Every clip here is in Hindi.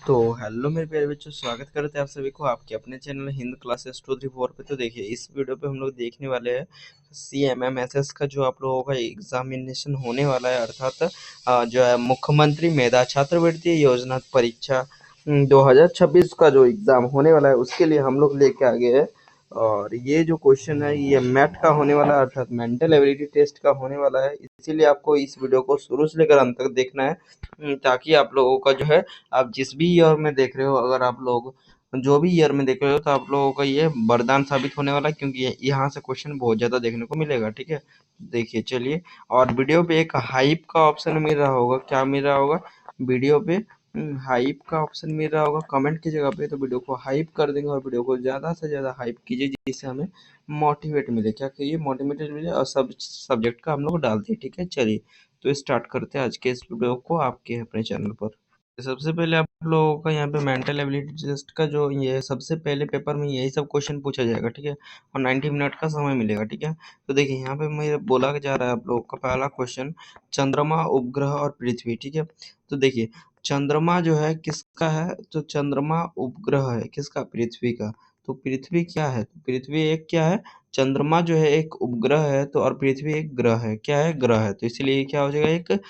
तो हेलो मेरे प्यारे बच्चों, स्वागत करते हैं आप सभी को आपके अपने चैनल हिंद क्लासेस 234 पे। तो देखिए, इस वीडियो पे हम लोग देखने वाले हैं CMMSS का जो आप लोगों का एग्जामिनेशन होने वाला है, अर्थात जो है मुख्यमंत्री मेधा छात्रवृत्ति योजना परीक्षा 2026 का जो एग्जाम होने वाला है, उसके लिए हम लोग लेके आ गए हैं। और ये जो क्वेश्चन है ये मैट का होने वाला है, अर्थात मेंटल एबिलिटी टेस्ट का होने वाला है। इसीलिए आपको इस वीडियो को शुरू से लेकर अंत तक देखना है, ताकि आप लोगों का जो है, आप जिस भी ईयर में देख रहे हो, अगर आप लोग जो भी ईयर में देख रहे हो, तो आप लोगों का ये वरदान साबित होने वाला है, क्योंकि यहाँ से क्वेश्चन बहुत ज़्यादा देखने को मिलेगा। ठीक है, देखिए चलिए। और वीडियो पे एक हाइप का ऑप्शन मिल रहा होगा, क्या मिल रहा होगा वीडियो पे? हाइप का ऑप्शन मिल रहा होगा कमेंट की जगह पे। तो वीडियो को हाइप कर देंगे और वीडियो को ज़्यादा से ज़्यादा हाइप कीजिए, जिससे हमें मोटिवेट मिले। क्या कहिए? मोटिवेटेड मिले और सब सब्जेक्ट का हम लोग डाल दिए। ठीक है, चलिए तो स्टार्ट करते हैं आज के इस वीडियो को आपके अपने चैनल पर। सबसे पहले आप लोगों का यहाँ पे मेंटल एबिलिटी टेस्ट का जो ये सबसे पहले पेपर में यही सब क्वेश्चन पूछा जाएगा। ठीक है, और 90 मिनट का समय मिलेगा। ठीक है, तो देखिए यहाँ पे मैं बोला जा रहा है आप लोगों का पहला क्वेश्चन, चंद्रमा, उपग्रह और पृथ्वी। ठीक है, तो देखिए चंद्रमा जो है किसका है? तो चंद्रमा उपग्रह है किसका? पृथ्वी का। तो पृथ्वी क्या है? तो पृथ्वी एक क्या है? चंद्रमा जो है एक उपग्रह है, तो और पृथ्वी एक ग्रह है। क्या है? ग्रह है। तो इसीलिए ये क्या हो जाएगा? एक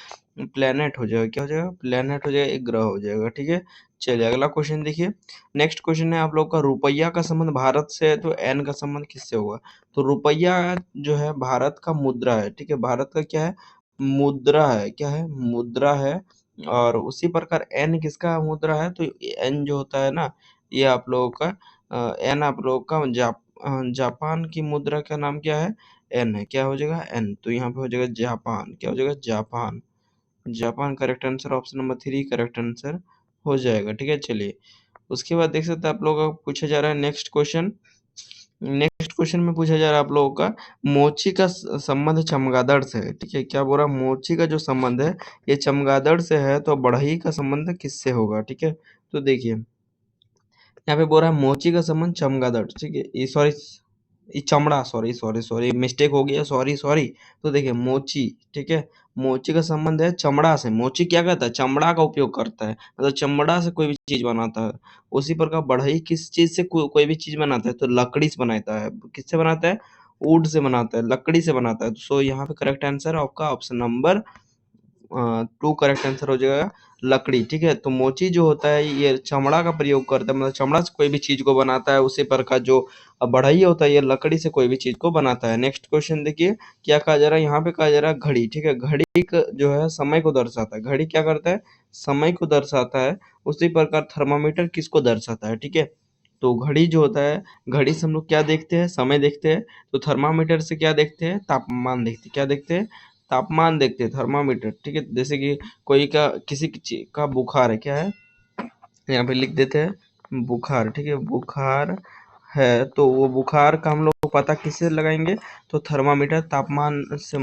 प्लेनेट हो जाएगा। क्या हो जाएगा? प्लेनेट हो जाएगा, एक ग्रह हो जाएगा। ठीक है, चलिए अगला क्वेश्चन देखिए। नेक्स्ट क्वेश्चन है आप लोग का, रुपया का संबंध भारत से है, तो एन का संबंध किससे होगा? तो रुपया जो है भारत का मुद्रा है। ठीक है, भारत का क्या है? मुद्रा है। क्या है? मुद्रा है। और उसी प्रकार एन किसका मुद्रा है? तो एन जो होता है ना, ये आप लोगों का एन आप लोगों का जापान की मुद्रा का नाम क्या है? एन है। क्या हो जाएगा? एन। तो यहाँ पे हो जाएगा जापान। क्या हो जाएगा? Japan. Japan correct answer, option number 3 correct answer हो जाएगा। ठीक है, चलिए उसके बाद देख सकते हैं आप लोगों का पूछा जा रहा है नेक्स्ट क्वेश्चन। नेक्स्ट क्वेश्चन में पूछा जा रहा है आप लोगों का, मोची का संबंध चमगादड़ से है। ठीक है, क्या बोल रहा है? मोची का जो संबंध है ये चमगादड़ से है, तो बढ़ई का संबंध किससे होगा? ठीक है, तो देखिए यहाँ पे बोल रहा है मोची का संबंध चमगादड़। ठीक है, ये सॉरी, ये चमड़ा, सॉरी सॉरी सॉरी मिस्टेक हो गया, सॉरी सॉरी। तो देखिए मोची, ठीक है, मोची का संबंध है चमड़ा से। मोची क्या करता है? चमड़ा का उपयोग करता है, मतलब चमड़ा से कोई भी चीज बनाता है। उसी प्रकार बढ़ई किस चीज से कोई भी चीज बनाता है? तो लकड़ी से बनाता है। किससे बनाता है? वुड से बनाता है, लकड़ी से बनाता है। सो यहाँ पे करेक्ट आंसर आपका ऑप्शन नंबर 2 करेक्ट आंसर हो जाएगा, लकड़ी। ठीक है, तो मोची जो होता है ये चमड़ा का प्रयोग करता है, मतलब चमड़ा से कोई भी चीज को बनाता है। उसी प्रकार जो बढ़ई होता है ये लकड़ी से कोई भी चीज को बनाता है। नेक्स्ट क्वेश्चन देखिए, क्या कहा जा रहा है यहाँ पे? कहा जा रहा है घड़ी। ठीक है, घड़ी जो है समय को दर्शाता है। घड़ी क्या करता है? समय को दर्शाता है। उसी प्रकार थर्मामीटर किसको दर्शाता है? ठीक है, तो घड़ी जो होता है, घड़ी से हम लोग क्या देखते हैं? समय देखते हैं। तो थर्मामीटर से क्या देखते हैं? तापमान देखते हैं। क्या देखते हैं? तापमान देखते हैं, थर्मामीटर। ठीक है, जैसे कि कोई का किसी चीज का बुखार है, क्या है? यहाँ पे लिख देते हैं बुखार। ठीक है, बुखार है, तो वो बुखार का हम लोग पता किससे लगाएंगे? तो थर्मामीटर तापमान से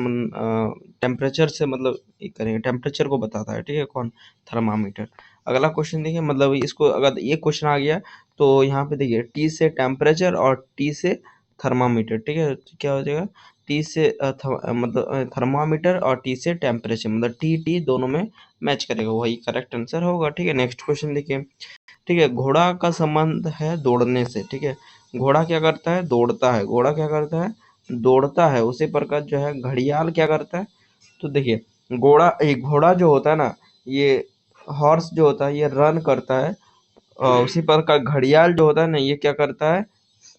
टेम्परेचर से, मतलब ये करेंगे, टेम्परेचर को बताता है। ठीक है, कौन? थर्मामीटर। अगला क्वेश्चन देखिए, मतलब इसको अगर ये क्वेश्चन आ गया तो यहाँ पे देखिए टी से टेम्परेचर और टी से थर्मामीटर। ठीक है, तो क्या हो जाएगा? टी से मतलब थर्मामीटर और टी से टेम्परेचर, मतलब टी टी दोनों में मैच करेगा, वही करेक्ट आंसर होगा। ठीक है, नेक्स्ट क्वेश्चन देखिए। ठीक है, घोड़ा का संबंध है दौड़ने से। ठीक है, घोड़ा क्या करता है? दौड़ता है। घोड़ा क्या करता है? दौड़ता है। उसी प्रकार जो है घड़ियाल क्या करता है? तो देखिए घोड़ा जो होता है ना, ये हॉर्स जो होता है ये रन करता है। और उसी प्रकार घड़ियाल जो होता है ना, ये क्या करता है?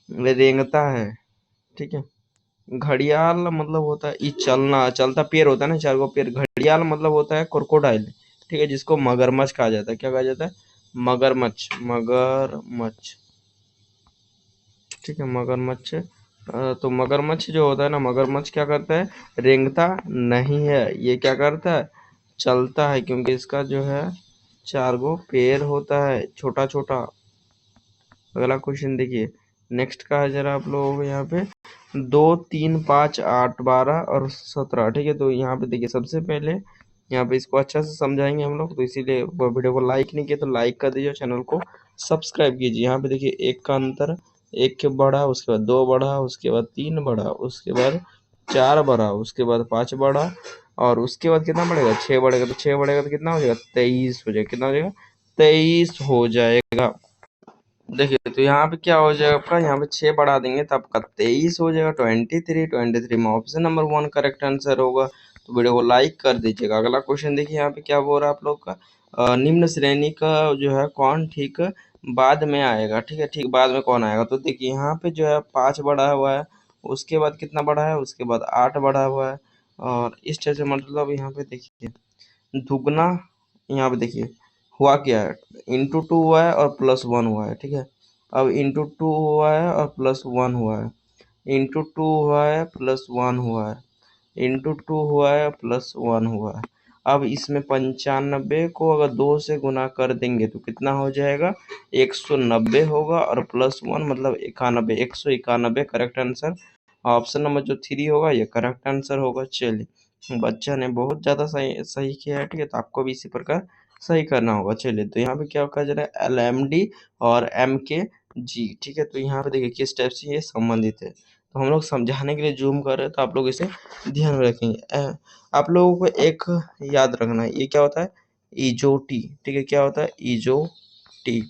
रेंगता है। ठीक है, घड़ियाल मतलब होता है ये चलना, चलता पैर होता है ना, चार गो पैर। घड़ियाल मतलब होता है क्रोकोडाइल। ठीक है, जिसको मगरमच्छ कहा जाता है। क्या कहा जाता है? मगरमच्छ। मगरमच्छ। ठीक है, मगरमच्छ। तो मगरमच्छ जो होता है ना, मगरमच्छ क्या करता है? रेंगता नहीं है, ये क्या करता है? चलता है, क्योंकि इसका जो है चार गो पैर होता है, छोटा छोटा। अगला क्वेश्चन देखिए, नेक्स्ट का है जरा आप लोगों को यहाँ पे 2 3 5 8 12 और 17। ठीक है, तो यहाँ पे देखिए सबसे पहले यहाँ पे इसको अच्छा से समझाएंगे हम लोग, तो इसीलिए वीडियो को लाइक नहीं किया तो लाइक कर दीजिए, चैनल को सब्सक्राइब कीजिए। यहाँ पे देखिए एक का अंतर, एक के बढ़ा, उसके बाद 2 बढ़ा, उसके बाद 3 बढ़ा, उसके बाद 4 बढ़ा, उसके बाद 5 बढ़ा, और उसके बाद कितना बढ़ेगा? 6 बढ़ेगा। तो 6 बढ़ेगा तो कितना हो जाएगा? 23 हो जाएगा। कितना हो जाएगा? 23 हो जाएगा। देखिए तो यहाँ पे क्या हो जाएगा आपका, यहाँ पे 6 बढ़ा देंगे तो आपका 23 हो जाएगा। 23 में ऑप्शन नंबर 1 करेक्ट आंसर होगा। तो वीडियो को लाइक कर दीजिएगा। अगला क्वेश्चन देखिए यहाँ पे क्या बोल रहा है आप लोग का, निम्न श्रेणी का जो है कौन ठीक बाद में आएगा। ठीक है, ठीक बाद में कौन आएगा। तो देखिए यहाँ पे जो है 5 बढ़ा हुआ है, उसके बाद कितना बढ़ा है, उसके बाद 8 बढ़ा हुआ है। और इस तरह से मतलब यहाँ पे देखिए दुगना, यहाँ पे देखिए हुआ क्या है, इंटू 2 हुआ है और प्लस 1 हुआ है। ठीक है, अब इंटू 2 हुआ है और प्लस 1 हुआ है, इंटू 2 हुआ है प्लस 1 हुआ है, इंटू 2 हुआ है प्लस 1 हुआ है। अब इसमें 95 को अगर 2 से गुना कर देंगे तो कितना हो जाएगा, 190 होगा और प्लस 1 मतलब 91, 191 करेक्ट आंसर। ऑप्शन नंबर जो 3 होगा ये करेक्ट आंसर होगा। चलिए बच्चा ने बहुत ज़्यादा सही सही किया है। ठीक है, तो आपको भी इसी प्रकार सही करना होगा। चलिए तो यहाँ पे क्या कहा जा रहा है, LMD और MKG। ठीक है, तो यहाँ पे देखिए किस टाइप से ये संबंधित है। तो हम लोग समझाने के लिए जूम कर रहे हैं, तो आप लोग इसे ध्यान में रखेंगे। आप लोगों को एक याद रखना है, ये क्या होता है, इजोटी। ठीक है, क्या होता है, इजोटी।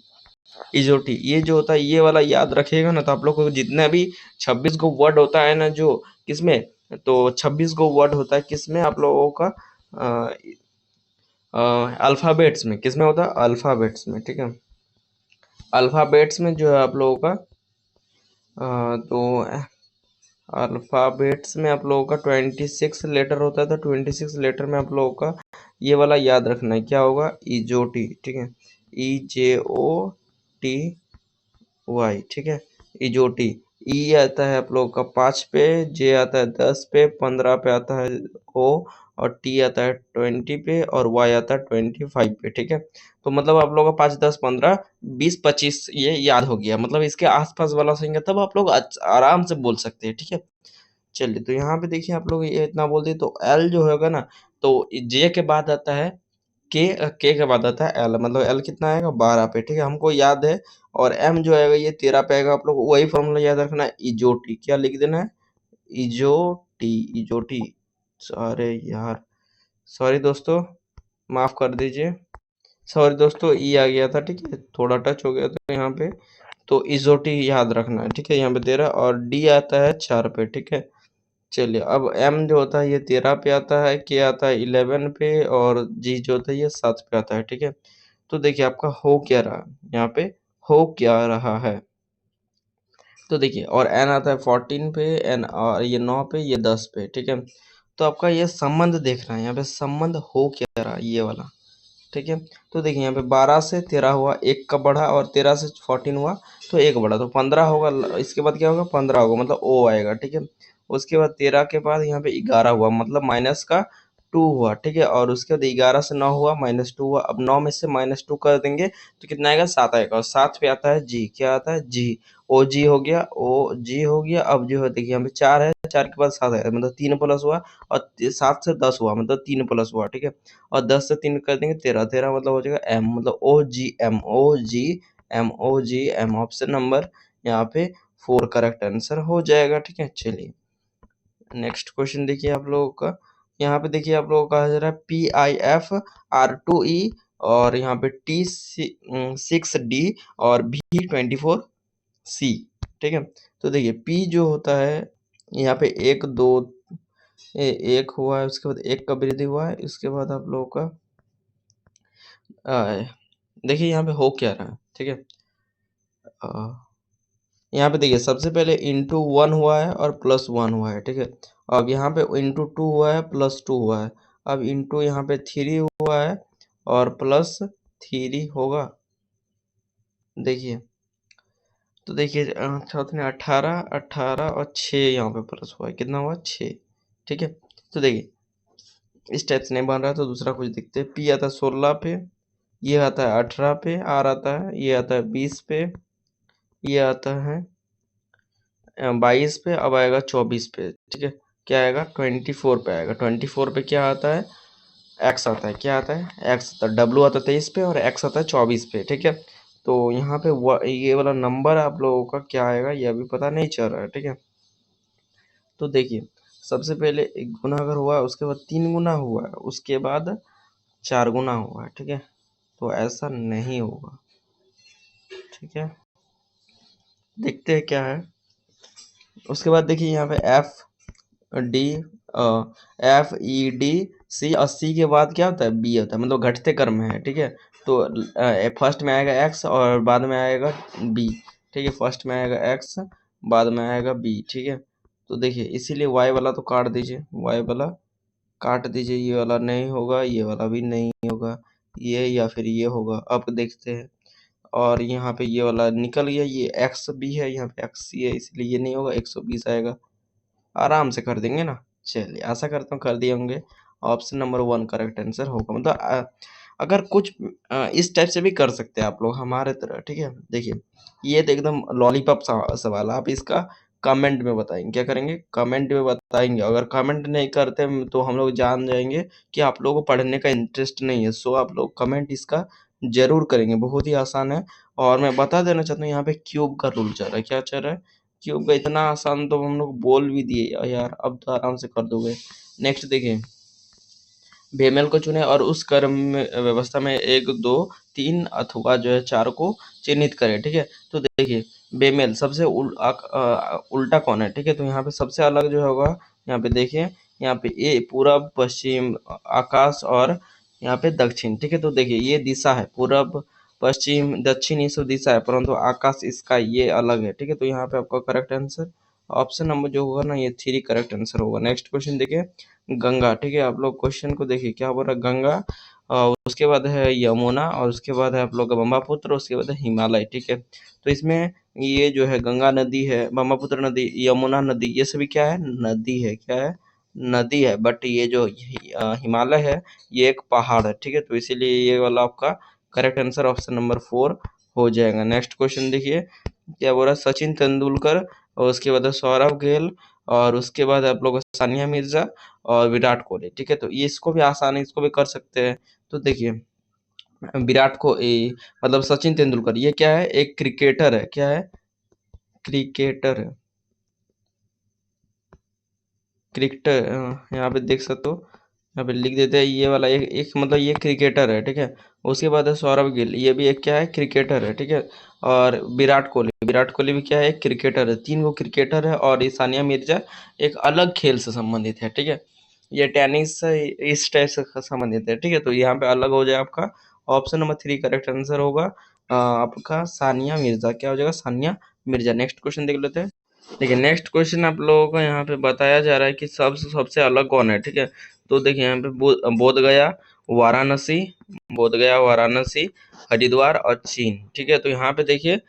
इजोटी ये जो होता है, ये वाला याद रखिएगा ना, तो आप लोग को जितने भी 26 गो वर्ड होता है ना, जो किसमें, तो 26 गो वर्ड होता है किसमें आप लोगों का, अल्फ़ाबेट्स में। किसमें होता है, अल्फ़ाबेट्स में। ठीक है, अल्फ़ाबेट्स में जो है आप लोगों का तो अल्फ़ाबेट्स में आप लोगों का 26 लेटर होता है। तो 26 लेटर में आप लोगों का ये वाला याद रखना है, क्या होगा, इजोटी। ठीक है, EJOTY। ठीक है, इजोटी। ई आता है आप लोगों का 5 पे, जे आता है 10 पे, 15 पे आता है ओ, और टी आता है 20 पे, और वाई आता है 25 पे। ठीक है, तो मतलब आप लोगों का 5, 10, 15, 20, 25 ये याद हो गया। मतलब इसके आसपास वाला संख्या तब आप लोग आराम से बोल सकते हैं। ठीक है, चलिए तो यहाँ पे देखिए आप लोग ये इतना बोल दिए, तो एल जो होगा ना, तो जे के बाद आता है के के बाद आता है एल, मतलब एल कितना आएगा, 12 पे। ठीक है, हमको याद है। और एम जो आएगा ये 13 पे आएगा। आप लोग वही फॉर्मूला याद रखना है, इजोटी। क्या लिख देना है, इजोटी, इजोटी। अरे यार, सॉरी दोस्तों, माफ कर दीजिए। सॉरी दोस्तों, ई आ गया था। ठीक है, थोड़ा टच हो गया था यहाँ पे। तो इजोटी याद रखना है। ठीक है, यहाँ पे 13, और डी आता है 4 पे। ठीक है, चलिए अब एम जो होता है ये 13 पे आता है, के आता है 11 पे, और जी जो होता है ये 7 पे आता है। ठीक है, तो देखिए आपका हो क्या रहा, यहाँ पे हो क्या रहा है, तो देखिए और एन आता है 14 पे, एन और ये 9 पे, ये 10 पे। ठीक है, तो आपका ये संबंध देखना है, यहाँ पे संबंध हो क्या रहा, ये वाला। ठीक है, तो देखिए यहाँ पे 12 से 13 हुआ, एक का बढ़ा, और 13 से 14 हुआ तो एक बढ़ा, तो 15 होगा। इसके बाद क्या होगा, 15 होगा, मतलब ओ आएगा। ठीक है, उसके बाद 13 के बाद यहाँ पे 11 हुआ, मतलब माइनस का 2 हुआ। ठीक है, और उसके बाद 11 से 9 हुआ, -2 हुआ। अब 9 में से -2 कर देंगे तो कितना आएगा, 7 आएगा। और 7 पे आता है जी, क्या आता है, जी। ओ जी हो गया, ओ जी हो गया। अब जो है देखिए यहाँ पे 4 है, 4 के बाद 7 है, मतलब 3 प्लस हुआ, और 7 से 10 हुआ, मतलब 3 प्लस हुआ। ठीक है, और 10 से 3 कर देंगे 13, 13 मतलब हो जाएगा एम, मतलब OGM, OGM, OGM। Option number यहाँ पे 4 करेक्ट आंसर हो जाएगा। ठीक है, चलिए नेक्स्ट क्वेश्चन देखिए आप लोगों का। यहाँ पे देखिए आप लोगों का कहा जा रहा है PIF R2E, और यहाँ पे T6D और B24C। ठीक है, तो देखिए P जो होता है यहाँ पे 1 2 एक हुआ है, उसके बाद एक का वृद्धि हुआ है, इसके बाद आप लोगों का देखिए यहाँ पे हो क्या रहा है। ठीक है, यहाँ पे देखिए सबसे पहले इंटू 1 हुआ है और प्लस 1 हुआ है। ठीक है, अब यहाँ पे इंटू 2 हुआ है, प्लस 2 हुआ है। अब इंटू यहाँ पे 3 हुआ है और प्लस 3 होगा। देखिए तो देखिए चौथे ने 18, 18 और 6 यहाँ पे प्लस हुआ है, कितना हुआ, 6। ठीक है, तो देखिए इस टाइप से नहीं बन रहा है, तो दूसरा कुछ देखते हैं। पी आता है 16 पे, ये आता है 18 पे, आर आता है, ये आता है 20 पे, ये आता है 22 पे, अब आएगा 24 पे। ठीक है, क्या आएगा, 24 पे आएगा। 24 पे क्या आता है, एक्स आता है, क्या आता है, एक्स आता है। डब्लू आता है 23 पे, और एक्स आता है 24 पे। ठीक है, तो यहाँ पे ये वाला नंबर आप लोगों का क्या आएगा, ये अभी पता नहीं चल रहा है। ठीक है, तो देखिए सबसे पहले एक गुना अगर हुआ, उसके बाद 3 गुना हुआ है, उसके बाद 4 गुना हुआ है। ठीक है, तो ऐसा नहीं होगा। ठीक है, देखते हैं क्या है। उसके बाद देखिए यहाँ पे डी FED C, और सी के बाद क्या होता है, बी होता है, मतलब घटते क्रम में है। ठीक है, तो फर्स्ट में आएगा एक्स और बाद में आएगा बी। ठीक है, फर्स्ट में आएगा एक्स, बाद में आएगा बी। ठीक है, तो देखिए इसीलिए वाई वाला तो काट दीजिए, वाई वाला काट दीजिए, ये वाला नहीं होगा, ये वाला भी नहीं होगा, ये या फिर ये होगा। अब देखते हैं, और यहाँ पे ये वाला निकल गया, ये एक्स बी है, यहाँ पे एक्स सी है, इसलिए ये नहीं होगा, 120 आएगा। आराम से कर देंगे ना। चलिए, आशा करता हूँ कर दिए होंगे। ऑप्शन नंबर 1 करेक्ट आंसर होगा। मतलब अगर कुछ इस टाइप से भी कर सकते हैं आप लोग हमारे तरह। ठीक है, देखिए ये तो एकदम लॉलीपॉप सवाल है, आप इसका कमेंट में बताएंगे। क्या करेंगे, कमेंट में बताएंगे। अगर कमेंट नहीं करते तो हम लोग जान जाएंगे कि आप लोगों को पढ़ने का इंटरेस्ट नहीं है। सो आप लोग कमेंट इसका जरूर करेंगे, बहुत ही आसान है। और मैं बता देना चाहता हूँ, यहाँ पे क्यूब का रूल चल रहा है। क्या चल रहा है, क्यूब का। इतना आसान तो हम लोग बोल भी दिए यार, अब तो आराम से कर दोगे। नेक्स्ट देखिए, बेमेल को चुने और उस क्रम में व्यवस्था में 1 2 3 अथवा जो है 4 को चिन्हित करें। ठीक है, तो देखिए बेमेल सबसे उल्टा कौन है। ठीक है, तो यहाँ पे सबसे अलग जो होगा, यहाँ पे देखिए, यहाँ पे ए पूरब पश्चिम आकाश और यहाँ पे दक्षिण। ठीक है, तो देखिए ये दिशा है, पूरब पश्चिम दक्षिण ये सब दिशा है, परंतु आकाश इसका ये अलग है। ठीक है, तो यहाँ पे आपका करेक्ट आंसर ऑप्शन नंबर जो होगा ना, ये 3 करेक्ट आंसर होगा। नेक्स्ट क्वेश्चन देखिए, गंगा। ठीक है, आप लोग क्वेश्चन को देखिए क्या बोल रहा है, गंगा और उसके बाद है यमुना और उसके बाद है आप लोग का ब्रह्मपुत्र, उसके बाद है हिमालय। ठीक है, तो इसमें ये जो है गंगा नदी है, ब्रह्मपुत्र नदी, यमुना नदी, ये सभी क्या है, नदी है। क्या है, नदी है। बट ये जो हिमालय है, ये एक पहाड़ है। ठीक है, तो इसीलिए ये वाला आपका करेक्ट आंसर ऑप्शन नंबर 4 हो जाएगा। नेक्स्ट क्वेश्चन देखिए क्या बोल रहा है, सचिन तेंदुलकर और उसके बाद है सौरव गेल और उसके बाद आप लोग सानिया मिर्जा और विराट कोहली। ठीक है, तो ये इसको भी आसान है, इसको भी कर सकते हैं। तो देखिए विराट को मतलब सचिन तेंदुलकर ये क्या है, एक क्रिकेटर है। क्या है, क्रिकेटर है, क्रिकेटर। यहाँ पे देख सकते हो, यहाँ पे लिख देते हैं ये वाला एक मतलब ये क्रिकेटर है। ठीक है, उसके बाद है सौरभ गिल, ये भी एक क्या है, क्रिकेटर है। ठीक है, और विराट कोहली भी क्या है, एक क्रिकेटर है। 3 गो क्रिकेटर है, और ये सानिया मिर्जा एक अलग खेल से संबंधित है। ठीक है, ये टेनिस से इस टाइप से संबंधित है। ठीक है, तो यहाँ पे अलग हो जाए आपका ऑप्शन नंबर 3 करेक्ट आंसर होगा आपका सानिया मिर्जा। क्या हो जाएगा, सानिया मिर्जा। नेक्स्ट क्वेश्चन देख लेते हैं। देखिए नेक्स्ट क्वेश्चन आप लोगों को यहाँ पे बताया जा रहा है कि सबसे अलग कौन है। ठीक है, तो देखिए यहाँ पे बोध गया, वाराणसी, बोध गया, वाराणसी, हरिद्वार और चीन। ठीक है, तो यहाँ पे देखिए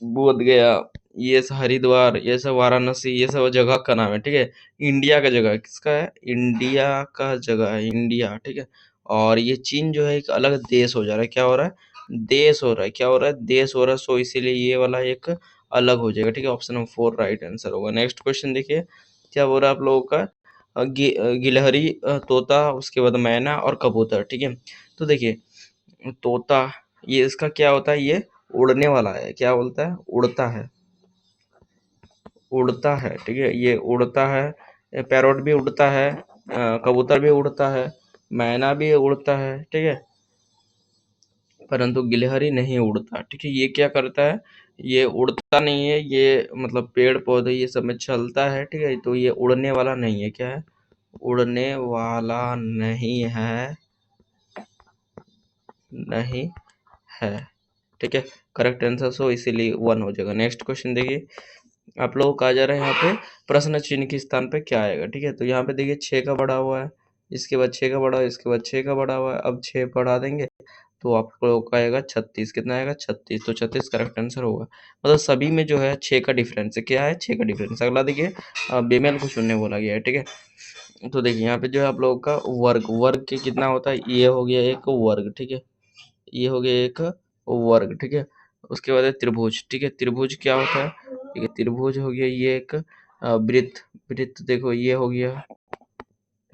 बोध गया, ये सब हरिद्वार, ये सब वाराणसी, ये सब जगह का नाम है। ठीक है, इंडिया का जगह है। किसका है, इंडिया का जगह है, इंडिया। ठीक है, और ये चीन जो है एक अलग देश हो जा रहा है। क्या हो रहा है, देश हो रहा है। क्या हो रहा है, देश हो रहा है। सो इसीलिए ये वाला एक अलग हो जाएगा। ठीक है, ऑप्शन नंबर 4 राइट आंसर होगा। नेक्स्ट क्वेश्चन देखिए क्या बोल रहा है आप लोगों का, गिलहरी, तोता, उसके बाद मैना और कबूतर। ठीक है, तो देखिए तोता, ये इसका क्या होता है, ये उड़ने वाला है। क्या बोलता है, उड़ता है, उड़ता है। ठीक है, ये उड़ता है, पैरोट भी उड़ता है, कबूतर भी उड़ता है, मैना भी उड़ता है। ठीक है, परंतु गिलहरी नहीं उड़ता। ठीक है, ये क्या करता है, ये उड़ता नहीं है, ये मतलब पेड़ पौधे ये सब में चलता है। ठीक है, तो ये उड़ने वाला नहीं है। क्या है, उड़ने वाला नहीं है, नहीं है। ठीक है, करेक्ट आंसर सो इसीलिए 1 हो जाएगा। नेक्स्ट क्वेश्चन देखिए आप लोगों को आ जा रहा है यहाँ पे, प्रश्न चिन्ह के स्थान पे क्या आएगा। ठीक है, तो यहाँ पे देखिए 6 का बढ़ा हुआ है, इसके बाद 6 का बढ़ा हुआ है, इसके बाद 6 का बढ़ा हुआ है। अब 6 बढ़ा देंगे तो आप लोगों का आएगा 36। कितना आएगा, 36। तो 36 करेक्ट आंसर होगा। मतलब सभी में जो है 6 का डिफरेंस है। क्या है, 6 का डिफरेंस। अगला देखिए बेमेल को चुनने बोला गया है। ठीक है, तो देखिए यहाँ पे जो है आप लोगों का वर्ग, वर्ग के कितना होता है, ये हो गया एक वर्ग। ठीक है, ये हो गया एक वर्ग। ठीक है, उसके बाद है त्रिभुज। ठीक है, त्रिभुज क्या होता है, ठीक है, त्रिभुज हो गया ये एक वृत्त। वृत्त देखो ये हो गया,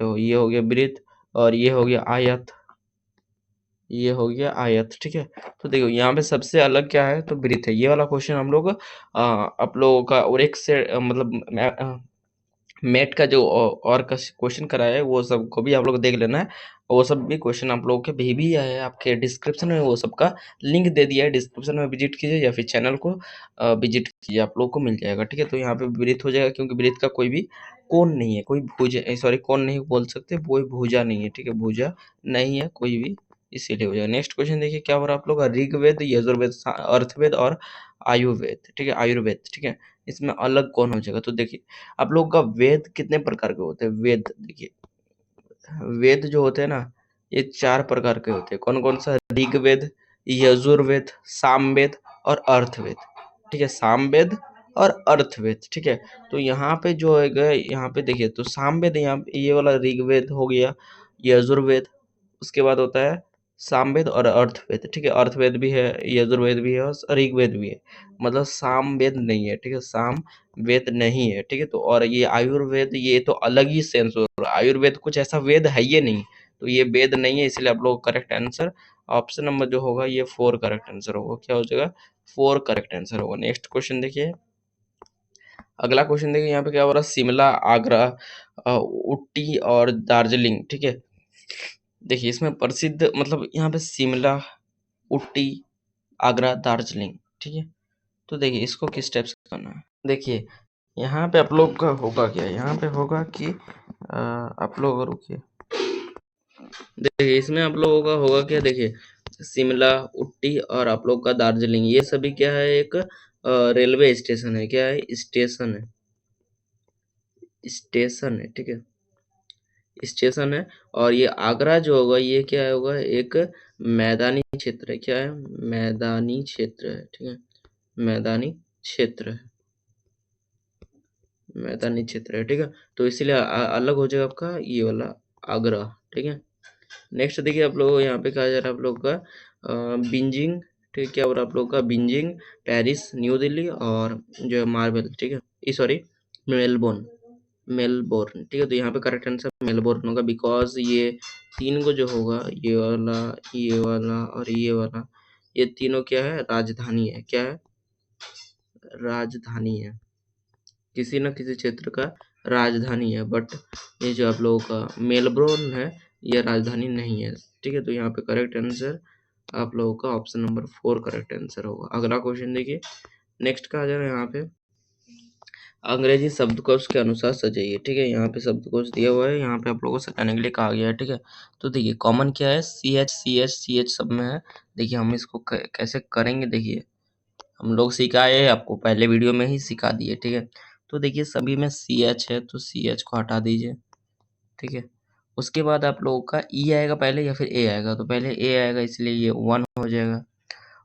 तो ये हो गया वृत्त, और ये हो गया आयत, ये हो गया आयत। ठीक है, तो देखो यहाँ पे सबसे अलग क्या है, तो वृत्त है। ये वाला क्वेश्चन हम लोग आप लोगों का और एक से मतलब मेट का जो और का क्वेश्चन कराया है वो सबको भी आप लोग देख लेना है। वो सब भी क्वेश्चन आप लोगों के भी आया है, आपके डिस्क्रिप्शन में वो सब का लिंक दे दिया है, डिस्क्रिप्शन में विजिट कीजिए या फिर चैनल को विजिट कीजिए, आप लोगों को मिल जाएगा। ठीक है, तो यहाँ पे वृत्त हो जाएगा क्योंकि वृत्त का कोई भी कोण नहीं है, कोई भुजा, सॉरी कोण नहीं बोल सकते, कोई भुजा नहीं है। ठीक है, भुजा नहीं है कोई भी, इसीलिए हो जाएगा। नेक्स्ट क्वेश्चन देखिए क्या हो रहा है आप लोग का, ऋग्वेद, यजुर्वेद, अर्थवेद और आयुर्वेद। ठीक है, आयुर्वेद। ठीक है, इसमें अलग कौन हो जाएगा, तो देखिए आप लोग का वेद कितने प्रकार के होते हैं। वेद देखिए, वेद जो होते हैं ना, ये 4 प्रकार के होते हैं। कौन-कौन सा, ऋग्वेद, यजुर्वेद, सामवेद और अर्थवेद। ठीक है, सामवेद और अर्थवेद। ठीक है, तो यहाँ पे जो है यहाँ पे देखिए, तो सामवेद, यहाँ पे ये वाला ऋग्वेद हो गया, यजुर्वेद, उसके बाद होता है सामवेद और अर्थवेद। ठीक है, अर्थवेद भी है, यजुर्वेद भी है और ऋग्वेद भी है, मतलब सामवेद नहीं है। ठीक है, सामवेद नहीं है। ठीक है, तो और ये आयुर्वेद, ये तो अलग ही सेंस हो रहा है, आयुर्वेद कुछ ऐसा वेद है ये नहीं, तो ये वेद नहीं है, इसलिए आप लोग करेक्ट आंसर ऑप्शन नंबर जो होगा ये 4 करेक्ट आंसर होगा। क्या हो जाएगा, 4 करेक्ट आंसर होगा। नेक्स्ट क्वेश्चन देखिए, अगला क्वेश्चन देखिए, यहाँ पे क्या हो रहा है, शिमला, आगरा, ऊटी और दार्जिलिंग। ठीक है, देखिए इसमें प्रसिद्ध, मतलब यहाँ पे शिमला, ऊटी, आगरा, दार्जिलिंग। ठीक है, तो देखिए इसको किस टाइप से करना है। देखिए यहाँ पे आप लोग का होगा क्या, यहाँ पे होगा कि आप लोग, रुकिए, देखिए इसमें आप लोगों का होगा क्या, देखिए शिमला, ऊटी और आप लोग का दार्जिलिंग, ये सभी क्या है, एक रेलवे स्टेशन है। क्या है, स्टेशन है, स्टेशन है। ठीक है, स्टेशन है। और ये आगरा जो होगा ये क्या होगा, एक मैदानी क्षेत्र है। क्या है, मैदानी क्षेत्र है। ठीक है, मैदानी क्षेत्र है, मैदानी क्षेत्र है। ठीक है, तो इसीलिए अलग हो जाएगा आपका ये वाला आगरा। ठीक है, नेक्स्ट देखिए आप लोग यहाँ पे कहा जा रहा है आप लोग का बीजिंग। ठीक है, क्या हो रहा है आप लोग का, बीजिंग, पेरिस, न्यू दिल्ली और जो है मार्बल। ठीक है, ये सॉरी मेलबोर्न, मेलबोर्न। ठीक है, तो यहाँ पे करेक्ट आंसर मेलबोर्न होगा, बिकॉज ये तीन को जो होगा, ये वाला, ये वाला और ये वाला, ये तीनों क्या है, राजधानी है। क्या है, राजधानी है, किसी न किसी क्षेत्र का राजधानी है। बट ये जो आप लोगों का मेलबोर्न है, ये राजधानी नहीं है। ठीक है, तो यहाँ पे करेक्ट आंसर आप लोगों का ऑप्शन नंबर 4 करेक्ट आंसर होगा। अगला क्वेश्चन देखिए, नेक्स्ट का आ जा रहा है यहाँ पे, अंग्रेजी शब्दकोश के अनुसार सजाइए। ठीक है, यहाँ पे शब्दकोश दिया हुआ है, यहाँ पे आप लोगों को सजाने के लिए कहा गया है। ठीक है, तो देखिए कॉमन क्या है, C H, C H, C H सब में है। देखिए हम इसको कैसे करेंगे, देखिए हम लोग सिखाए हैं आपको, पहले वीडियो में ही सिखा दिए। ठीक है, तो देखिए सभी में सी एच है, तो सी एच को हटा दीजिए। ठीक है, उसके बाद आप लोगों का ई आएगा पहले या फिर ए आएगा, तो पहले ए आएगा इसलिए ये 1 हो जाएगा।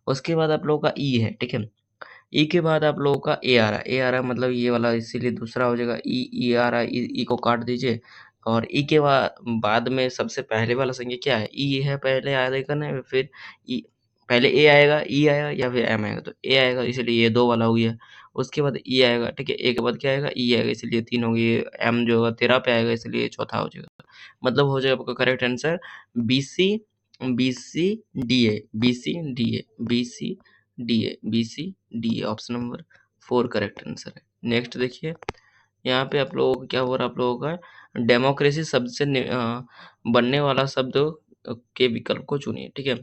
उसके बाद आप लोगों का ई है। ठीक है, ई के बाद आप लोगों का ए आ रहा है, ए आ रहा है मतलब ये वाला, इसीलिए दूसरा हो जाएगा। ई, ई आ रहा है, ई को काट दीजिए। और ई के बाद में सबसे पहले वाला संख्या क्या है, ई है, पहले आएगा ना, फिर ई, पहले ए आएगा, ई आएगा या फिर एम आएगा, तो ए आएगा इसलिए ये 2 वाला हो गया। उसके बाद ई आएगा। ठीक है, ए के बाद क्या आएगा, ई आएगा इसलिए 3 हो गए। एम जो होगा 13 पे आएगा इसलिए ये चौथा हो जाएगा। मतलब हो जाएगा आपका correct answer B C, B C D A, B C D A, B C D A, B C D A, option number 4 correct answer है। नेक्स्ट देखिए, यहाँ पे आप लोगों को क्या हो रहा है, आप लोगों का डेमोक्रेसी शब्द से बनने वाला शब्द के विकल्प को चुनिए। ठीक है,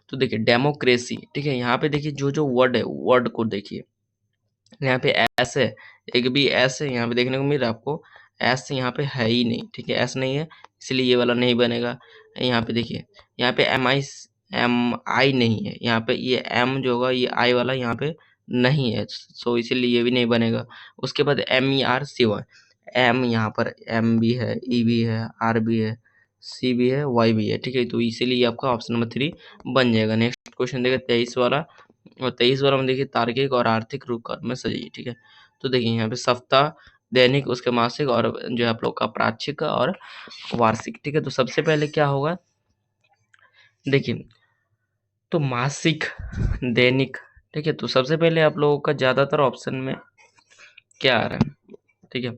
तो देखिए डेमोक्रेसी। ठीक है, यहाँ पे देखिए जो जो वर्ड है, वर्ड को देखिए, यहाँ पे एस है, एक भी एस है यहाँ पे देखने को मिल रहा है आपको, एस यहाँ पे है ही नहीं। ठीक है, एस नहीं है इसलिए ये वाला नहीं बनेगा। यहाँ पे देखिए, यहाँ पे एम आई नहीं है, यहाँ पे ये एम जो होगा ये आई वाला यहाँ पे नहीं है, सो इसीलिए ये भी नहीं बनेगा। उसके बाद एम ई आर सिवा, एम यहाँ पर एम भी है, ई भी है, आर भी है, सी भी है, वाई भी है। ठीक है, तो इसीलिए आपका ऑप्शन नंबर 3 बन जाएगा। नेक्स्ट क्वेश्चन देखिए 23 वाला, और 23 वाला में देखिए तार्किक और आर्थिक रूप में सजाइए। ठीक है, तो देखिए यहाँ पे सप्ताह, दैनिक, उसके मासिक और जो है आप लोग का प्राच्छिक और वार्षिक। ठीक है, तो सबसे पहले क्या होगा, देखिए तो मासिक, दैनिक। ठीक है, तो सबसे पहले आप लोगों का ज़्यादातर ऑप्शन में क्या आ रहा है। ठीक है,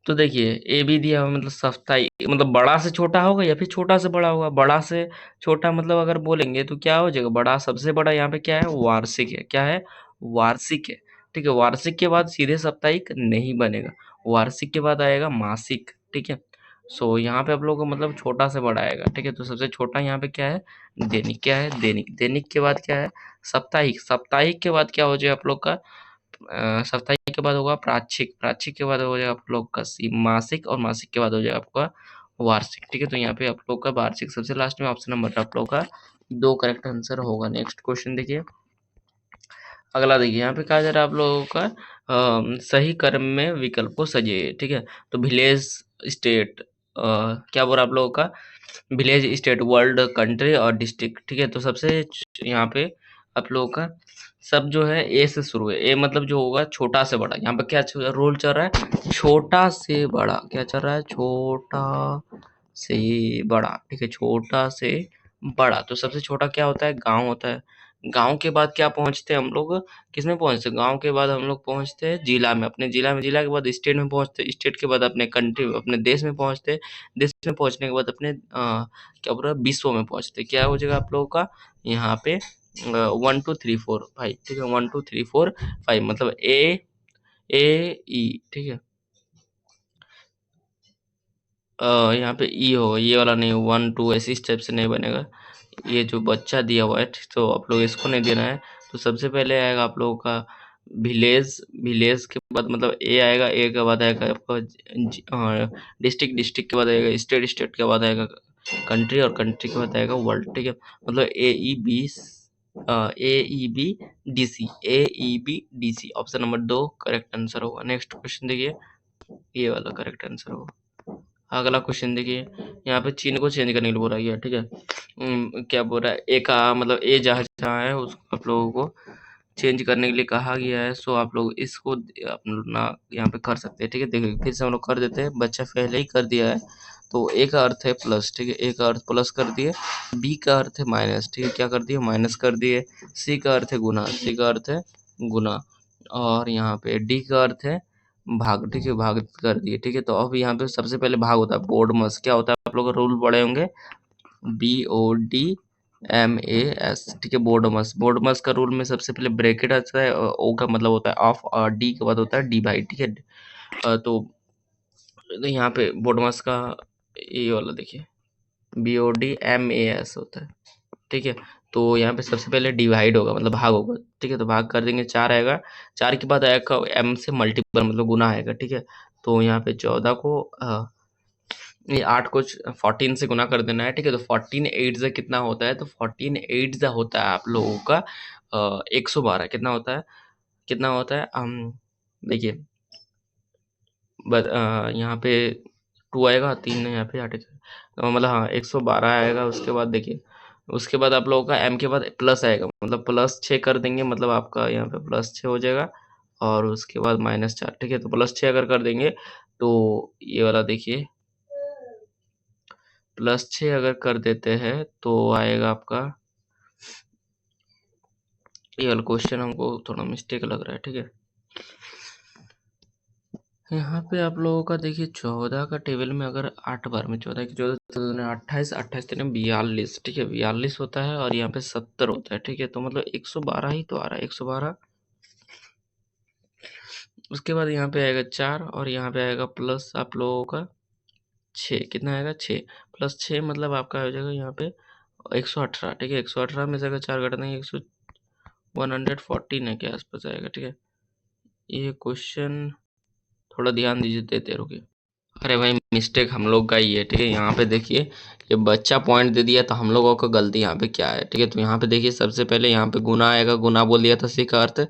तो देखिए ए बी दिया हुआ मतलब साप्ताहिक, मतलब बड़ा से छोटा होगा या फिर छोटा से बड़ा होगा। बड़ा से छोटा मतलब अगर बोलेंगे तो क्या हो जाएगा, बड़ा, सबसे बड़ा यहाँ पे क्या है, वार्षिक है। क्या है, वार्षिक है। ठीक है, वार्षिक के बाद सीधे साप्ताहिक नहीं बनेगा, वार्षिक के बाद आएगा मासिक। ठीक है, सो यहाँ पे आप लोगों को मतलब छोटा से बड़ा आएगा, ठीक है। तो सबसे छोटा यहाँ पे क्या है, दैनिक। क्या है, दैनिक। दैनिक के बाद क्या है, साप्ताहिक। साप्ताहिक के बाद क्या हो जाएगा आप लोग का, साप्ताहिक के बाद होगा प्राच्छिक। प्राच्छिक के बाद हो जाएगा आप लोग का मासिक, और मासिक के बाद हो जाएगा आपका वार्षिक, ठीक है। तो यहाँ पे आप लोग का वार्षिक सबसे लास्ट में ऑप्शन नंबर आप लोग का 2 करेक्ट आंसर होगा। नेक्स्ट क्वेश्चन देखिए। अगला देखिए, यहाँ पे कहा जा रहा है आप लोगों का सही क्रम में विकल्प को सजिए, ठीक है। तो विलेज, स्टेट, क्या बोल रहा है आप लोगों का, विलेज, स्टेट, वर्ल्ड, कंट्री और डिस्ट्रिक्ट, ठीक है। तो सबसे यहाँ पे आप लोगों का सब जो है ए से शुरू है। ए मतलब जो होगा छोटा से बड़ा। यहाँ पे क्या रोल चल रहा है, छोटा से बड़ा। क्या चल रहा है, छोटा से बड़ा, ठीक है। छोटा से बड़ा। तो सबसे छोटा क्या होता है, गांव होता है। गांव के बाद क्या पहुंचते हैं हम लोग, किसमें पहुंचते हैं, गांव के बाद हम लोग पहुंचते हैं जिला में। अपने जिला में, जिला के बाद स्टेट में पहुंचते हैं, स्टेट के बाद अपने कंट्री, अपने देश में पहुंचते हैं। देश में पहुंचने के बाद अपने क्या बोल रहा है, विश्व में पहुंचते हैं। क्या हो जाएगा आप लोगों का यहाँ पे 1 2 3 4 5, ठीक है। 1 2 3 4 5 मतलब ए ई, ठीक है। यहाँ पे ई होगा, ये वाला नहीं, 1 2 ऐसे इस टाइप से नहीं बनेगा। ये जो बच्चा दिया हुआ है, तो आप लोग इसको नहीं देना है। तो सबसे पहले आएगा आप लोगों का विलेज। विलेज के बाद मतलब ए आएगा, ए के बाद आएगा आपका डिस्ट्रिक्ट। डिस्ट्रिक्ट के बाद आएगा स्टेट। स्टेट के बाद आएगा कंट्री, और कंट्री के बाद आएगा वर्ल्ड, ठीक है। मतलब A E B D C, A E B D C. Option number 2 correct answer होगा। नेक्स्ट क्वेश्चन देखिए, ये वाला करेक्ट आंसर होगा। अगला क्वेश्चन देखिए, यहाँ पे चिन्ह को चेंज करने के लिए बोला गया, ठीक है। क्या बोल रहा है, ए का मतलब ए जहाँ जहाँ है उसको आप लोगों को चेंज करने के लिए कहा गया है। सो आप लोग इसको अपना यहाँ पे कर सकते हैं, ठीक है। देखिए फिर से हम लोग कर देते हैं, बच्चा पहले ही कर दिया है। तो ए का अर्थ है प्लस, ठीक है। ए का अर्थ प्लस कर दिए। बी का अर्थ है माइनस, ठीक है। क्या कर दिए, माइनस कर दिए। सी का अर्थ है गुना, सी का अर्थ है गुना। और यहाँ पे डी का अर्थ है भाग, ठीक है। भाग कर दिए, ठीक है। तो अब यहाँ पे सबसे पहले भाग होता है, बोर्ड मस। क्या होता है, आप लोग रूल पढ़े होंगे, BODMAS, ठीक है। बोर्डमस। बोर्डमस का रूल में सबसे पहले ब्रैकेट आता है, ओ का मतलब होता है ऑफ, और डी के बाद होता है डिवाइड, ठीक है। तो यहाँ पे बोर्डमस का ये वाला देखिए, BODMAS होता है, ठीक है। तो यहाँ पे सबसे पहले डिवाइड होगा, मतलब भाग होगा, ठीक है। तो भाग कर देंगे, 4 आएगा। 4 के बाद आएगा एम से मल्टीपल, मतलब गुना आएगा, ठीक है। तो यहाँ पे 14 को ये 8 को 14 से गुना कर देना है, ठीक है। तो 14 8 से कितना होता है, तो 14 8 से होता है आप लोगों का 112। कितना होता है, कितना होता है, देखिए यहाँ पे 2 आएगा, 3 यहाँ पे 8, तो मतलब हाँ 112 आएगा। उसके बाद देखिए, उसके बाद आप लोगों का एम के बाद प्लस आएगा, मतलब +6 कर देंगे, मतलब आपका यहाँ पे +6 हो जाएगा। और उसके बाद -4, ठीक है। तो +6 अगर कर देंगे तो ये वाला देखिए, +6 अगर कर देते हैं तो आएगा आपका, ये वाला क्वेश्चन हमको थोड़ा मिस्टेक लग रहा है, ठीक है। यहाँ पे आप लोगों का देखिए 14 का टेबल में अगर 8 बार में 14 की 14 तो 28, 28 तेरह 42, ठीक है। 42 होता है, और यहाँ पे 70 होता है, ठीक है। तो मतलब 112 ही तो आ रहा है, 112। उसके बाद यहाँ पे आएगा 4, और यहाँ पे आएगा प्लस आप लोगों का 6। कितना आएगा, 6 +6 मतलब आपका हो जाएगा यहाँ पे 118, ठीक है। 118 में से अगर 4 घटा देंगे 114 के आसपास आएगा, ठीक है। ये क्वेश्चन थोड़ा ध्यान दीजिए, देते रहोगे। अरे भाई मिस्टेक हम लोग का ही है, ठीक है। यहाँ पे देखिए, ये बच्चा पॉइंट दे दिया, तो हम लोगों का गलती यहाँ पे क्या है, ठीक है। तो यहाँ पे देखिए, सबसे पहले यहाँ पे गुना आएगा, गुना बोल दिया था, सी का अर्थ।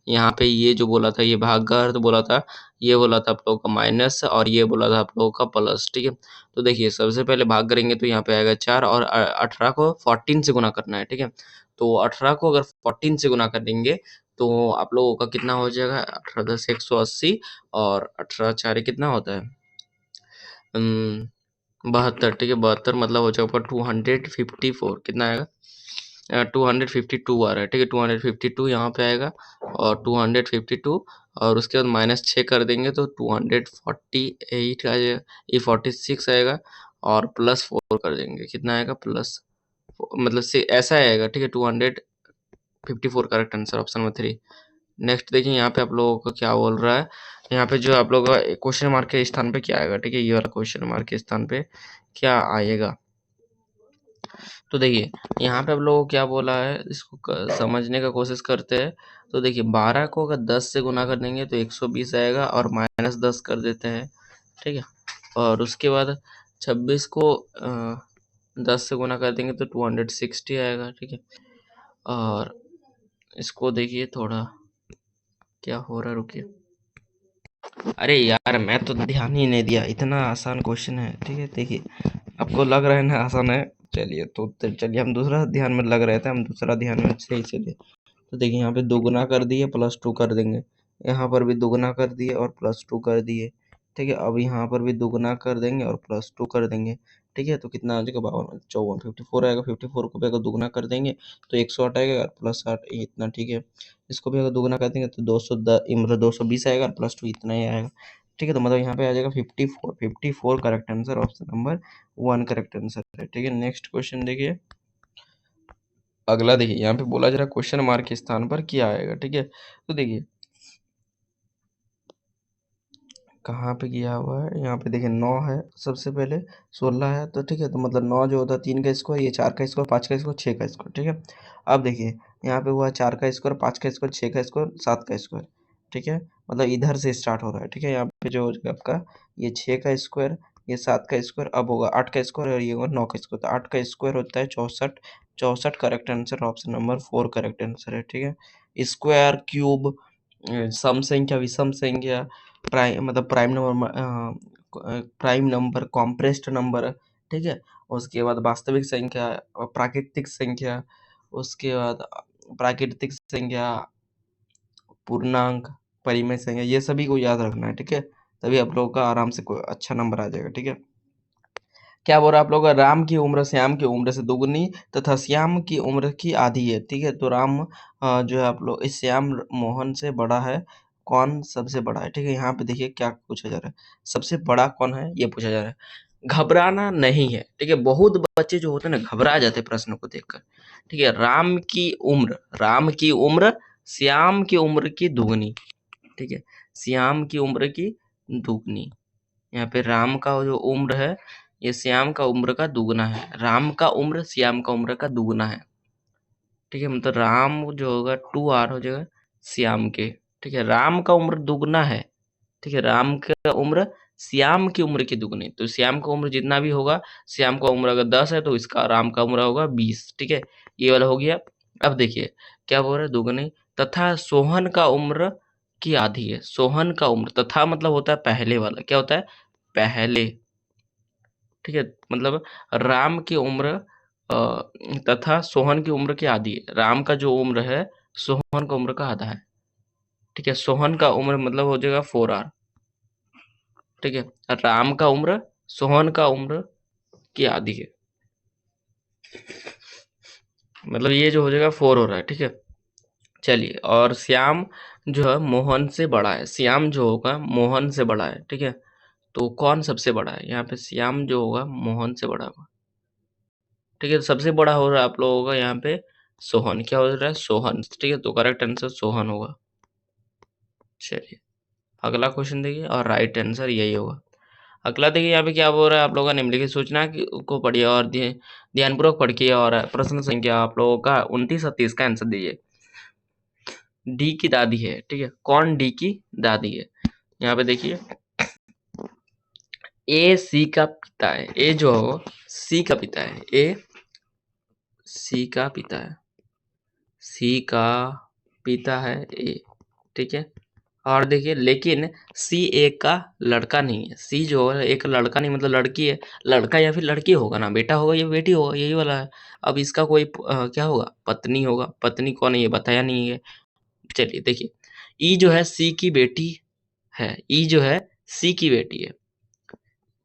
यहाँ पे ये जो बोला था, ये भाग का अर्थ बोला था। ये बोला था आप लोगों का माइनस, और ये बोला था आप लोगों का प्लस, ठीक है। तो देखिए सबसे पहले भाग करेंगे तो यहाँ पे आएगा 4, और 18 को 14 से गुना करना है, ठीक है। तो 18 को अगर 14 से गुना कर देंगे तो आप लोगों का कितना हो जाएगा, 18 10 180, और 18 4 कितना होता है, 72, ठीक है। 72 मतलब हो जाएगा आपका 254। कितना आएगा, 252 आ रहा है, ठीक है। 252 यहाँ पे आएगा, और 252, और उसके बाद -6 कर देंगे तो 248 आ जाएगा, ये 46 आएगा। और +4 कर देंगे, कितना आएगा, प्लस मतलब से ऐसा आएगा, ठीक है। 254 correct answer, option number 3। Next देखिए यहाँ पे आप लोगों को क्या बोल रहा है, यहाँ पे जो आप लोगों का क्वेश्चन मार्क के स्थान पे क्या आएगा, ठीक है, ये वाला क्वेश्चन मार्क के स्थान पे क्या आएगा। तो देखिए यहाँ पे आप लोगों को क्या बोला है, इसको समझने का कोशिश करते हैं। तो देखिए 12 को अगर 10 से गुना कर देंगे तो 120 आएगा और -10 कर देते हैं, ठीक है। और उसके बाद 26 को 10 से गुना कर देंगे तो 260 आएगा, ठीक है। और इसको देखिए थोड़ा क्या हो रहा है, रुकिए। अरे यार मैं तो ध्यान ही नहीं दिया, इतना आसान क्वेश्चन है, ठीक है। देखिए आपको लग रहा है ना आसान है, चलिए तो चलिए हम दूसरा ध्यान में लग रहे थे, हम दूसरा ध्यान में सही चलिए। तो देखिए यहाँ पे दोगुना कर दिए +2 कर देंगे, यहाँ पर भी दोगुना कर दिए और +2 कर दिए, ठीक है। अब यहाँ पर भी दोगुना कर देंगे और +2 कर देंगे, ठीक है। तो कितना आ जाएगा 52 54 54 आएगा। 54 को भी अगर दोगुना कर देंगे तो 108 आएगा +8 इतना, ठीक है। इसको भी अगर दोगुना कर देंगे तो 210 मतलब 220 आएगा +2 इतना ही आएगा, ठीक है। तो मतलब यहाँ पे आ जाएगा 54 54 correct answer, option number 1 correct answer है, ठीक है। नेक्स्ट क्वेश्चन देखिए, अगला देखिए यहाँ पे बोला जा रहा है क्वेश्चन मार्क के स्थान पर क्या आएगा, ठीक है। तो देखिए कहाँ पे किया हुआ है, यहाँ पे देखिए 9 है सबसे पहले, 16 है, तो ठीक है। तो मतलब 9 जो होता है 3 का स्क्वायर, ये 4 का स्क्वायर, 5 का स्क्वायर, 6 का स्क्वायर, ठीक है। अब देखिए यहाँ पे हुआ 4 का स्क्वायर, 5 का स्क्वायर, 6 का स्क्वायर, 7 का स्क्वायर, ठीक है। मतलब इधर से स्टार्ट हो रहा है, ठीक है। यहाँ पे जो हो जाएगा आपका ये 6 का स्क्वायर, ये 7 का स्क्वायर, अब होगा 8 का स्क्वायर और ये होगा 9 का स्क्वायर। तो 8 का स्क्वायर होता है 64, 64 correct answer, option number 4 correct answer है, ठीक है। स्क्वायर, क्यूब, सम संख्या, विषम संख्या, प्राइम नंबर, कॉम्प्लेक्स नंबर, ठीक है। उसके बाद वास्तविक संख्या, प्राकृतिक संख्या, उसके बाद प्राकृतिक संख्या, पूर्णांक, परिमेय संख्या, ये सभी को याद रखना है, ठीक है। तभी आप लोगों का आराम से कोई अच्छा नंबर आ जाएगा, ठीक है। क्या बोल रहा है आप लोगों का, राम की उम्र श्याम की उम्र से दुगनी तथा श्याम की उम्र की आधी है, ठीक है। तो राम जो है आप लोग इस श्याम मोहन से बड़ा है, कौन सबसे बड़ा है, ठीक है। यहाँ पे देखिए क्या पूछा जा रहा है, सबसे बड़ा कौन है ये पूछा जा रहा है। घबराना नहीं है, ठीक है। बहुत बच्चे जो होते हैं ना घबरा जाते हैं प्रश्न को देखकर, ठीक है। राम की उम्र श्याम की उम्र की दुगनी, ठीक है। श्याम की उम्र की दुगनी, यहाँ पे राम का जो उम्र है ये श्याम का उम्र का दुगना है, राम का उम्र श्याम का उम्र का दुगना है, ठीक है। मतलब राम जो होगा 2R हो जाएगा श्याम के, ठीक है। राम का उम्र दुगना है, ठीक है। राम का उम्र श्याम की उम्र की दुगनी, तो श्याम का उम्र जितना भी होगा, श्याम का उम्र अगर 10 है तो इसका राम का उम्र होगा 20, ठीक है। ये वाला हो गया। अब देखिए क्या बोल रहा है, दुगनी तथा सोहन का उम्र की आधी है। सोहन का उम्र, तथा मतलब होता है पहले वाला, क्या होता है पहले, ठीक है। मतलब राम की उम्र तथा सोहन की उम्र की आधी है। राम का जो उम्र है सोहन का उम्र का आधा है, ठीक है। सोहन का उम्र मतलब हो जाएगा 4R, ठीक है। और राम का उम्र सोहन का उम्र की आधी है, मतलब ये जो हो जाएगा 4 हो रहा है, ठीक है। चलिए, और श्याम जो है मोहन से बड़ा है, श्याम जो होगा मोहन से बड़ा है, ठीक है। तो कौन सबसे बड़ा है, यहाँ पे श्याम जो होगा मोहन से बड़ा होगा, ठीक है। तो सबसे बड़ा हो रहा है आप लोगों का यहाँ पे सोहन, क्या हो रहा है सोहन, ठीक है। तो करेक्ट आंसर सोहन होगा। चलिए अगला क्वेश्चन देखिए, और राइट आंसर यही होगा। अगला देखिए यहाँ पे क्या बोल रहा है, आप लोगों का निम्नलिखित सूचना को पढ़िए और ध्यानपूर्वक पढ़िए, और प्रश्न संख्या आप लोगों का 29 और 30 का आंसर दीजिए। डी की दादी है, ठीक है। कौन डी की दादी है, यहाँ पे देखिए ए सी का पिता है, ए जो सी का पिता है, ए सी का पिता है, सी का पिता है ए, ठीक है। और देखिए लेकिन सी एक का लड़का नहीं है, सी जो है एक लड़का नहीं मतलब लड़की है, लड़का या फिर लड़की होगा ना, बेटा होगा या बेटी होगा, यही वाला है। अब इसका कोई क्या होगा, पत्नी होगा, पत्नी कौन है ये बताया नहीं है। चलिए देखिए, ई जो है सी की बेटी है, ई जो है सी की बेटी है,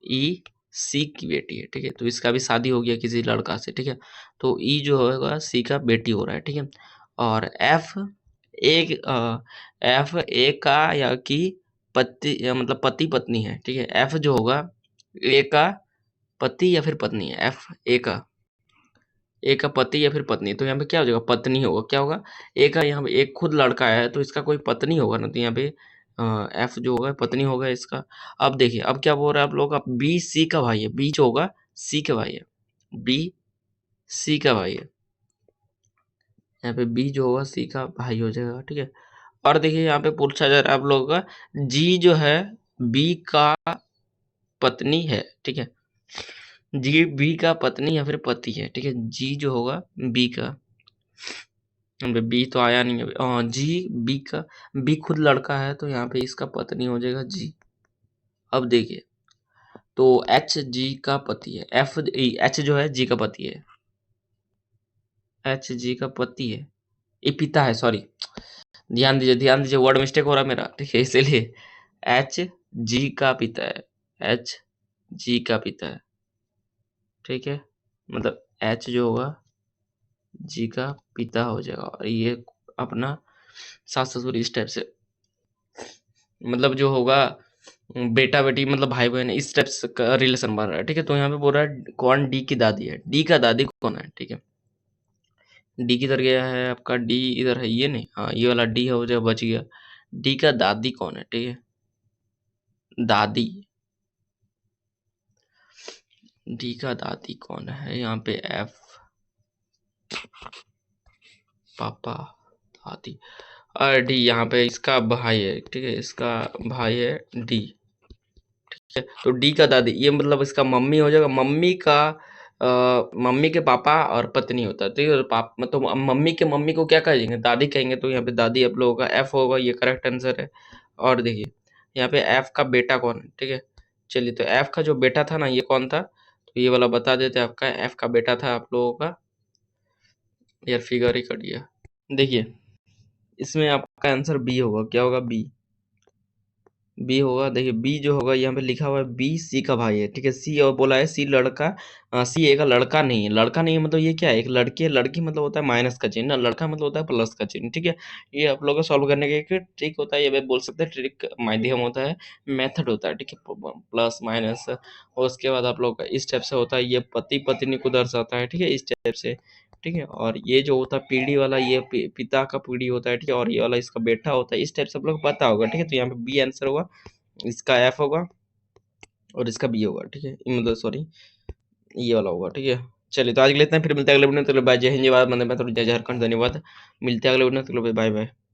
ई सी की बेटी है, ठीक है। तो इसका भी शादी हो गया किसी लड़का से, ठीक है। तो ई जो होगा सी का बेटी हो रहा है, ठीक है। और एक एफ ए का या की पति मतलब पति पत्नी है, ठीक है। एफ जो होगा ए का पति या फिर पत्नी है, एफ ए का ए का पति या फिर पत्नी, तो यहाँ पे क्या हो जाएगा, पत्नी होगा। क्या होगा, ए का यहाँ पे एक खुद लड़का है तो इसका कोई पत्नी होगा ना, तो यहाँ पे एफ जो होगा पत्नी होगा इसका। अब देखिए अब क्या बोल रहा है आप लोग का, बी सी का भाई है, बी जो होगा सी का भाई है, बी सी का भाई है, यहाँ पे बी जो होगा सी का भाई हो जाएगा, ठीक है। और देखिए यहाँ पे पूछा जा रहा है आप लोगों का, जी जो है बी का पत्नी है, ठीक है। जी बी का पत्नी या फिर पति है, ठीक है। जी जो होगा बी का, बी तो आया नहीं अभी, जी बी का, बी खुद लड़का है तो यहाँ पे इसका पत्नी हो जाएगा जी। अब देखिए तो एच जी का पति है, एफ एच जो है जी का पति है, एच जी का पति है, ये पिता है, सॉरी ध्यान दीजिए वर्ड मिस्टेक हो रहा है मेरा, ठीक है, इसीलिए एच जी का पिता है, एच जी का पिता है, ठीक है। मतलब एच जो होगा जी का पिता हो जाएगा, और ये अपना सास ससुर इस टाइप से, मतलब जो होगा बेटा बेटी मतलब भाई बहन इस टाइप से का रिलेशन बन रहा है, ठीक है। तो यहाँ पे बोल रहा है कौन डी की दादी है, डी का दादी कौन है, ठीक है। डी किधर गया है आपका, डी इधर है, ये नहीं, हाँ ये वाला डी हो जाए, बच गया। डी का दादी कौन है, ठीक है, दादी, डी का दादी कौन है, यहाँ पे एफ पापा दादी, और डी यहाँ पे इसका भाई है, ठीक है, इसका भाई है डी, ठीक है। तो डी का दादी ये मतलब इसका मम्मी हो जाएगा, मम्मी का मम्मी के पापा और पत्नी होता है, ठीक है। पाप मतलब मम्मी के मम्मी को क्या कहेंगे, दादी कहेंगे, तो यहाँ पे दादी आप लोगों का एफ होगा, ये करेक्ट आंसर है। और देखिए यहाँ पे एफ का बेटा कौन है, ठीक है। चलिए तो एफ का जो बेटा था ना ये कौन था, तो ये वाला बता देते हैं, आपका एफ का बेटा था आप लोगों का, यार फिगर ही कट गया। देखिए इसमें आपका आंसर बी होगा, क्या होगा, बी, बी होगा। देखिए बी जो होगा यहाँ पे लिखा हुआ है बी सी का भाई है, ठीक है। सी और बोला है सी लड़का, सी ए का लड़का नहीं है, लड़का नहीं है मतलब ये क्या है, एक लड़की है, लड़की मतलब होता है माइनस का चिन्ह ना, लड़का मतलब होता है प्लस का चिन्ह, ठीक है। ये आप लोगों को सॉल्व करने का एक ट्रिक होता है, ये वे बोल सकते हैं ट्रिक माध्यम होता है, मेथड होता है, ठीक है। प्लस माइनस, और उसके बाद आप लोग का इस टाइप से होता है, ये पति पत्नी को दर्शाता है, ठीक है, इस टाइप से, ठीक है। और ये जो होता है पीढ़ी वाला, ये पिता का पीढ़ी होता है, ठीक है, और ये वाला इसका बेटा होता है, इस टाइप से आप लोग को पता होगा, ठीक है। तो यहाँ पे बी आंसर होगा, इसका एफ होगा और इसका बी होगा, ठीक है, मतलब सॉरी ये वाला होगा, ठीक है। चलिए तो आज के लिए इतना ही, फिर मिलते हैं अगले वीडियो में, तो बाय, जय हिंद, जय भारत, वंदे मातरम, जय झारखंड, धन्यवाद। मिलते हैं अगले वीडियो में, तो बाय बाय।